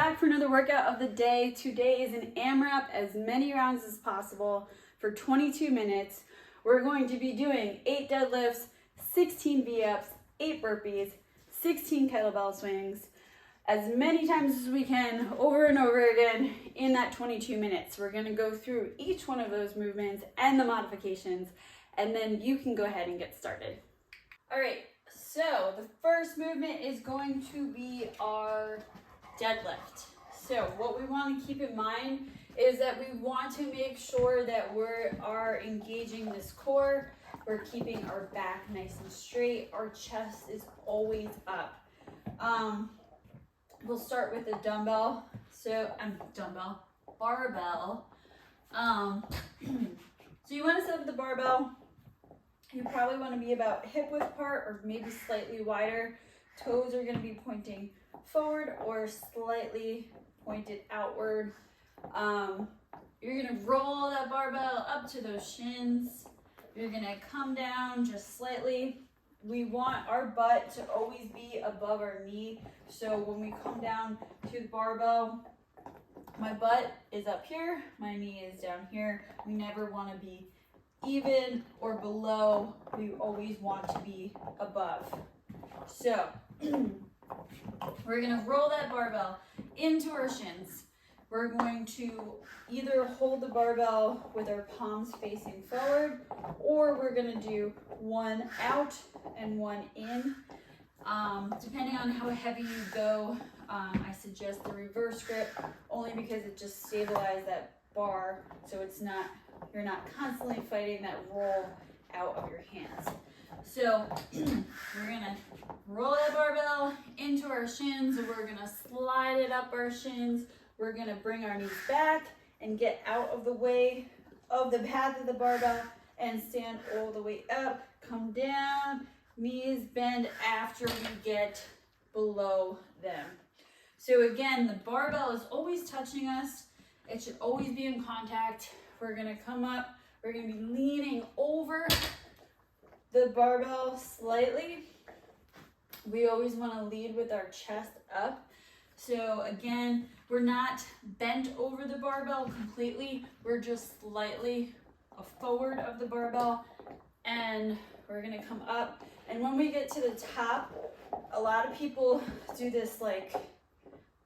back for another workout of the day. Today is an AMRAP, as many rounds as possible for 22 minutes. We're going to be doing 8 deadlifts, 16 V-ups, 8 burpees, 16 kettlebell swings, as many times as we can, over and over again in that 22 minutes. We're going to go through each one of those movements and the modifications, and then you can go ahead and get started. All right, so the first movement is going to be our deadlift. So what we want to keep in mind is that we want to make sure that we are engaging this core. We're keeping our back nice and straight. Our chest is always up. We'll start with a dumbbell. Barbell. So you want to set up the barbell. You probably want to be about hip width apart or maybe slightly wider. Toes are going to be pointing forward or slightly pointed outward. You're going to roll that barbell up to those shins. You're going to come down just slightly. We want our butt to always be above our knee. So when we come down to the barbell, my butt is up here, my knee is down here. We never want to be even or below. We always want to be above. So we're going to roll that barbell into our shins. We're going to either hold the barbell with our palms facing forward, or we're going to do one out and one in. Depending on how heavy you go, I suggest the reverse grip, only because it just stabilizes that bar, so you're not constantly fighting that roll out of your hands. So we're gonna roll that barbell into our shins, and we're gonna slide it up our shins. We're gonna bring our knees back and get out of the way of the path of the barbell and stand all the way up, come down, knees bend after we get below them. So again, the barbell is always touching us. It should always be in contact. We're gonna come up, we're gonna be leaning over the barbell slightly. We always wanna lead with our chest up. So again, we're not bent over the barbell completely. We're just slightly forward of the barbell, and we're gonna come up. And when we get to the top, a lot of people do this like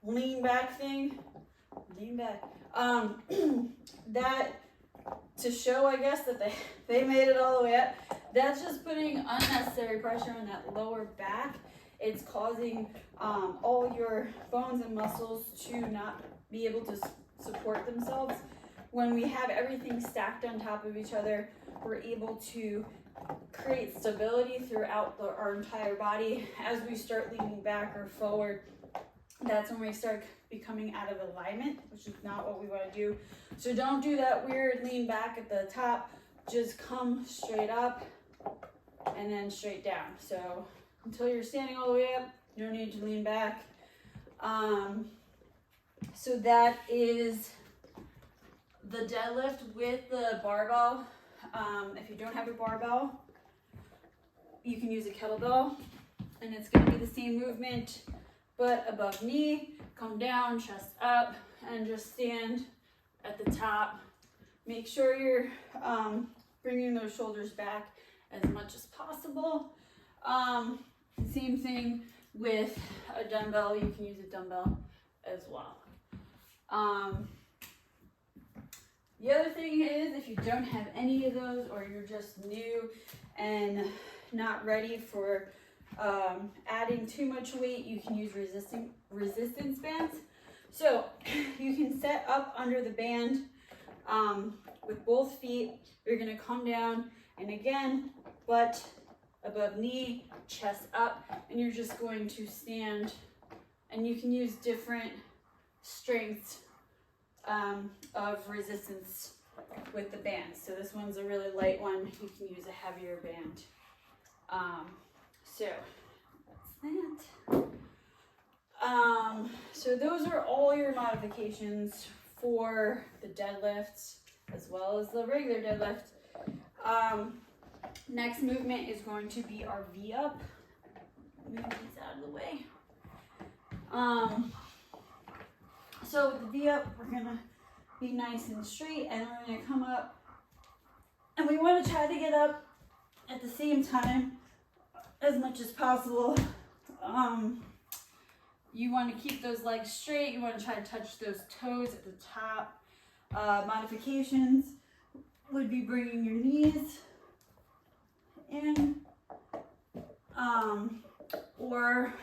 lean back thing. Lean back. That to show, I guess, that they made it all the way up. That's just putting unnecessary pressure on that lower back. It's causing all your bones and muscles to not be able to support themselves. When we have everything stacked on top of each other, we're able to create stability throughout our entire body. As we start leaning back or forward, that's when we start becoming out of alignment, which is not what we want to do. So don't do that weird lean back at the top. Just come straight up and then straight down. So until you're standing all the way up, no need to lean back. So that is the deadlift with the barbell. If you don't have a barbell, you can use a kettlebell, and it's going to be the same movement, but above knee, come down, chest up, and just stand at the top. Make sure you're bringing those shoulders back as much as possible. Same thing with a dumbbell. You can use a dumbbell as well. The other thing is, if you don't have any of those, or you're just new and not ready for adding too much weight, you can use resistance bands. So you can set up under the band with both feet. You're going to come down, and again, butt above knee, chest up, and you're just going to stand, and you can use different strengths of resistance with the band. So this one's a really light one. You can use a heavier band. So that's that. So those are all your modifications for the deadlifts as well as the regular deadlift. Next movement is going to be our V-up. Move these out of the way. So with the V-up, we're gonna be nice and straight, and we're gonna come up, and we wanna try to get up at the same time as much as possible. You wanna keep those legs straight. You wanna try to touch those toes at the top. Modifications would be bringing your knees in, or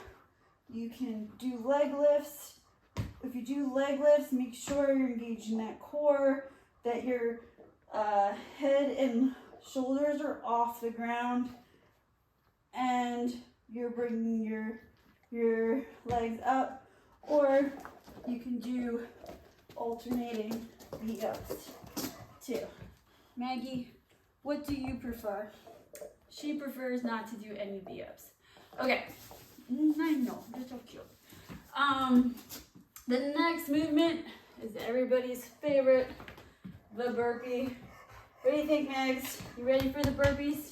you can do leg lifts. If you do leg lifts, make sure you're engaging that core, that your head and shoulders are off the ground, and you're bringing your legs up. Or you can do alternating V-ups too. Maggie, what do you prefer? She prefers not to do any V-ups. Okay, I know, you're so cute. The next movement is everybody's favorite, the burpee. What do you think, Megs? You ready for the burpees?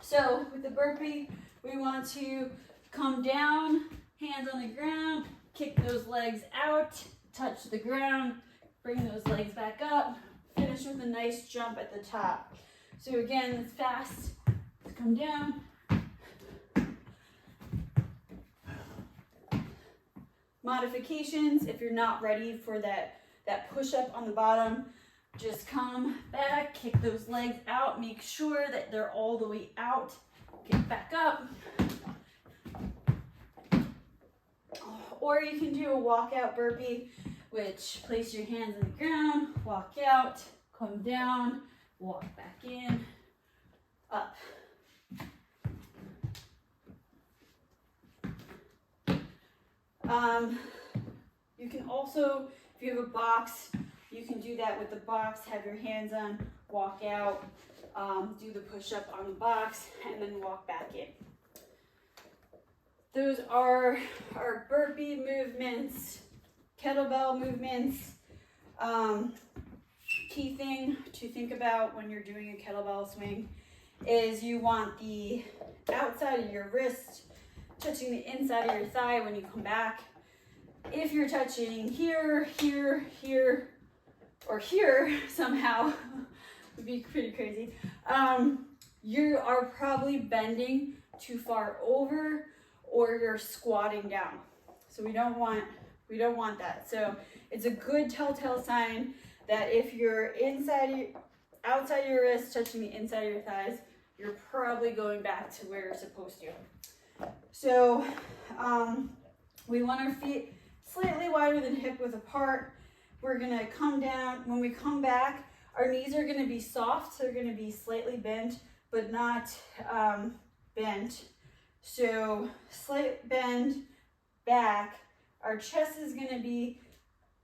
So with the burpee, we want to come down, hands on the ground, kick those legs out, touch the ground, bring those legs back up, finish with a nice jump at the top. So again, it's fast. Let's come down. Modifications, if you're not ready for that push-up on the bottom, just come back, kick those legs out, make sure that they're all the way out, get back up. Or you can do a walkout burpee, which place your hands on the ground, walk out, come down, walk back in, up. You can also, if you have a box, you can do that with the box, have your hands on, walk out, do the push-up on the box, and then walk back in. Those are our burpee movements, kettlebell movements. Key thing to think about when you're doing a kettlebell swing is you want the outside of your wrist touching the inside of your thigh when you come back. If you're touching here, here, here, or here somehow, would be pretty crazy, you are probably bending too far over, or you're squatting down. So we don't want that. So it's a good telltale sign that if you're outside your wrist touching the inside of your thighs, you're probably going back to where you're supposed to. So we want our feet slightly wider than hip width apart. We're gonna come down. When we come back, our knees are gonna be soft, so they're gonna be slightly bent, but not bent. So slight bend back. Our chest is gonna be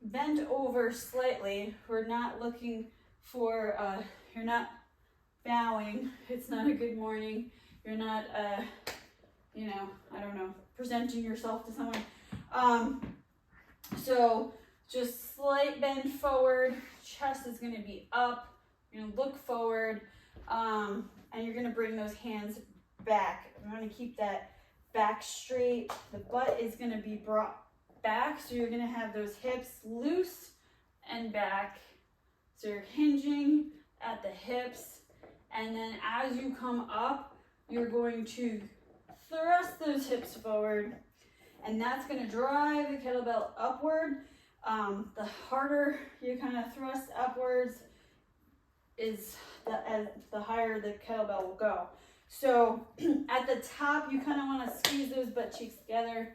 bent over slightly. We're not looking for, you're not bowing. It's not a good morning. You're not, you know, I don't know, presenting yourself to someone. So just slight bend forward. Chest is gonna be up. You're gonna look forward, and you're gonna bring those hands back. You wanna keep that back straight. The butt is gonna be brought back, so you're gonna have those hips loose and back. So you're hinging at the hips, and then as you come up, you're going to thrust those hips forward, and that's gonna drive the kettlebell upward. The harder you kind of thrust upwards is the higher the kettlebell will go. So at the top, you kind of want to squeeze those butt cheeks together.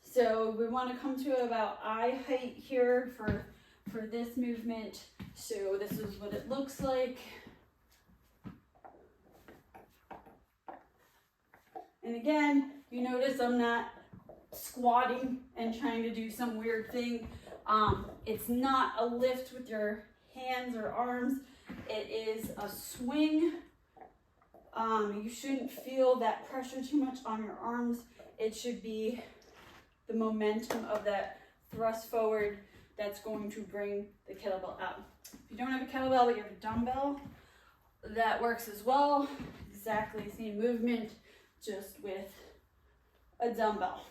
So we want to come to about eye height here for this movement. So this is what it looks like. And again, you notice I'm not squatting and trying to do some weird thing. It's not a lift with your hands or arms. It is a swing. You shouldn't feel that pressure too much on your arms. It should be the momentum of that thrust forward that's going to bring the kettlebell up. If you don't have a kettlebell but you have a dumbbell, that works as well. Exactly the same movement, just with a dumbbell.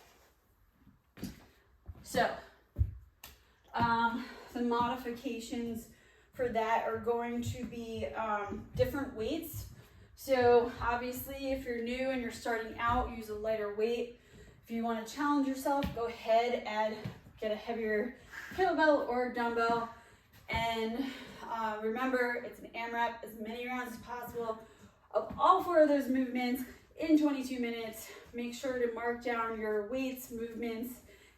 So the modifications for that are going to be different weights. So obviously if you're new and you're starting out, use a lighter weight. If you want to challenge yourself, go ahead and get a heavier kettlebell or dumbbell. And remember, it's an AMRAP, as many rounds as possible of all 4 of those movements in 22 minutes. Make sure to mark down your weights, movements,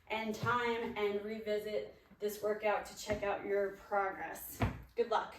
and time, and revisit this workout to check out your progress. Good luck.